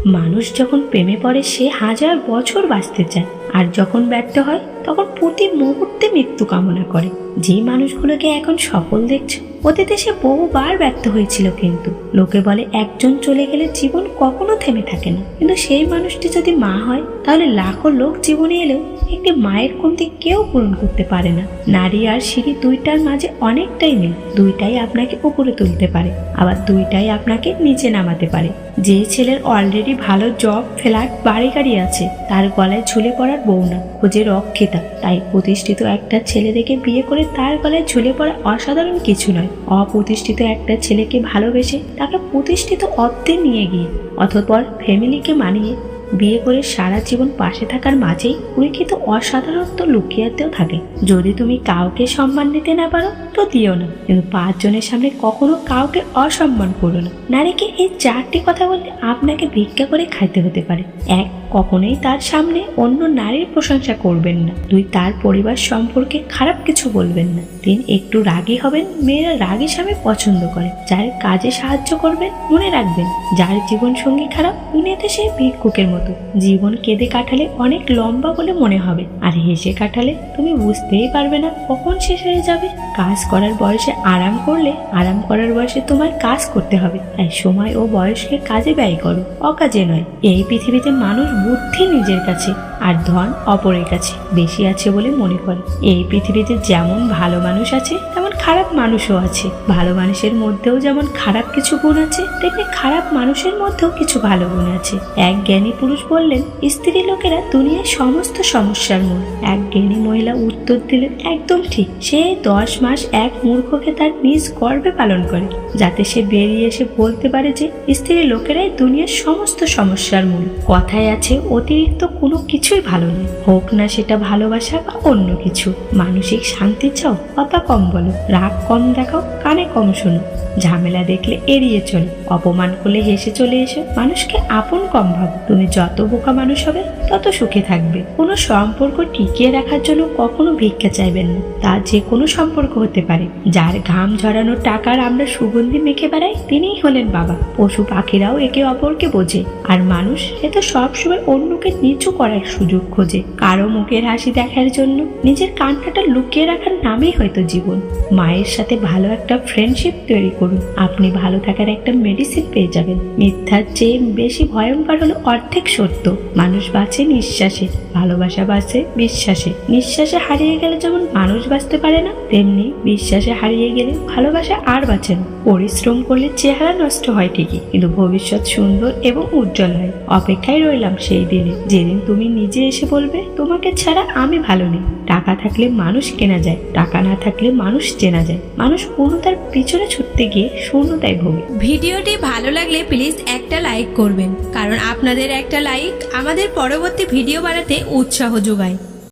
মানুষ যখন প্রেমে পড়ে সে 1000 বছর বাঁচতে চায়, আর যখন ব্যর্থ হয় তখন প্রতি মুহূর্তে মৃত্যু কামনা করে। যে মানুষগুলোকে এখন সফল দেখছো, অতীতে সে বহুবার ব্যর্থ হয়েছিল। কিন্তু লোকে বলে একজন চলে গেলে জীবন কখনো থেমে থাকে না, কিন্তু সেই মানুষটি যদি মা হয় তাহলে লাখো লোক জীবনে এলেও একটি মায়ের কমতি কেউ পূরণ করতে পারে না। নারী আর সিঁড়ি দুইটার মাঝে অনেকটাই মিল। দুইটাই আপনাকে উপরে তুলতে পারে, আবার দুইটাই আপনাকে নিচে নামাতে পারে। যে ছেলের অলরেডি ভালো জব, ফ্ল্যাট, বাড়ি গাড়ি আছে, তার গলায় ঝুলে পড়ার বউ না, খোঁজে রক্ষিতা। তাই প্রতিষ্ঠিত একটা ছেলে দেখে বিয়ে করে তার গলায় ঝুলে পড়া অসাধারণ কিছু নয়। অপ্রতিষ্ঠিত একটা ছেলেকে ভালোবেসে তাকে প্রতিষ্ঠিত অর্থে নিয়ে গিয়ে অতঃপর ফ্যামিলিকে মানিয়ে বিয়ে করে সারা জীবন পাশে থাকার মাঝেই পরীক্ষিত অসাধারণত্ব লুকিয়েতেও থাকে। যদি তুমি কাউকে সম্মান দিতে না পারো তো দিও না, কিন্তু 5 জনের সামনে কখনো কাউকে অসম্মান করো না। নারীকে এই 4টি কথা বললে আপনাকে ভিক্ষা করে খাইতে হতে পারে। 1, কখনোই তার সামনে অন্য নারীর প্রশংসা করবেন না। 2, তার পরিবার সম্পর্কে খারাপ কিছু বলবেন না। 3, একটু রাগী হবেন। মেয়েরা রাগী স্বামী পছন্দ করে। যার কাজে সাহায্য করবেন। মনে রাখবেন, যার জীবন সঙ্গী খারাপ দুনিয়াতে সে ভিক্ষুকের মতো। জীবন কেঁদে কাটালে অনেক লম্বা বলে মনে হবে, আর হেসে কাটালে তুমি বুঝতেই পারবে না কখন শেষ হয়ে যাবে। কাজ করার বয়সে আরাম করলে আরাম করার বয়সে তোমার কাজ করতে হবে। তাই সময় ও বয়সকে কাজে ব্যয় করো, অকাজে নয়। এই পৃথিবীতে মানুষ বুদ্ধি নিজের কাছে আর ধন অপরের কাছে বেশি আছে বলে মনে করে। এই পৃথিবীতে যেমন ভালো মানুষ আছে তেমন খারাপ মানুষও আছে। ভালো মানুষের মধ্যেও যেমন খারাপ কিছু গুণ আছে, তেমনি খারাপ মানুষের মধ্যেও কিছু ভালো গুণ আছে। এক জ্ঞানী পুরুষ বললেন, স্ত্রী লোকেরা দুনিয়ার সমস্ত সমস্যার মূল। এক জ্ঞানী মহিলা উত্তর দিলেন, একদম ঠিক। সে 10 মাস এক মূর্খকে তার নিজ গর্ভে পালন করে, যাতে সে বেরিয়ে এসে বলতে পারে যে স্ত্রী লোকেরাই দুনিয়ার সমস্ত সমস্যার মূল। কথায় আছে, অতিরিক্ত কোনো কিছুই ভালো নয়, হোক না সেটা ভালোবাসা বা অন্য কিছু। মানসিক শান্তি চাও, কথা কম বলো, রাগ কম দেখাও, কানে কম শোনো, ঝামেলা দেখলে এড়িয়ে চলো, অপমান করলে হেসে চলে এসো, মানুষকে আপন কম ভাবো। তুমি যত বোকা মানুষ হবে তত সুখে থাকবে। কোনো সম্পর্ক টিকিয়ে রাখার জন্য কখনো ভিক্ষা চাইবেন না। তা যে কোনো সম্পর্ক হতে পারে। যার ঘাম ঝরানো টাকার আমরা সুগন্ধি মেখে বেড়াই, তিনিই হলেন বাবা। পশু পাখিরাও একে অপরকে বোঝে, আর মানুষ সে তো সবসময় অন্যকে নিচু করার সুযোগ খোঁজে। কারো মুখের হাসি দেখার জন্য নিজের কান্নাটা লুকিয়ে রাখার নামেই হয়তো জীবন। মায়ের সাথে ভালো একটা ফ্রেন্ডশিপ তৈরি করুন, আপনি ভালো থাকার একটা মেডিসিন পেয়ে যাবেন। মিথ্যার চেয়ে বেশি ভয়ঙ্কর হলো অর্ধেক সত্য। মানুষ বাঁচে নিঃশ্বাসে, ভালোবাসা বাঁচে বিশ্বাসে। নিঃশ্বাসে হারিয়ে গেলে যেমন মানুষ বাঁচতে পারে না, তেমনি বিশ্বাসে হারিয়ে গেলে ভালোবাসা আর বাঁচে না। পরিশ্রম করলে চেহারা নষ্ট হয় ঠিকই, কিন্তু ভবিষ্যৎ সুন্দর এবং উজ্জ্বল হয়। অপেক্ষায় রইলাম সেই দিনে, যেদিন তুমি নিজে এসে বলবে, তোমাকে ছাড়া আমি ভালো নেই। টাকা থাকলে মানুষ কেনা যায়, টাকা না থাকলে মানুষ চেনা যায়। মানুষ পূর্ণতার পিছনে ছুটতে গিয়ে শূন্যতায় ভোগে। ভিডিওটি ভালো লাগলে প্লিজ একটা লাইক করবেন, কারণ আপনাদের একটা লাইক আমাদের পরবর্তী ভিডিও বানাতে উৎসাহ যোগায়।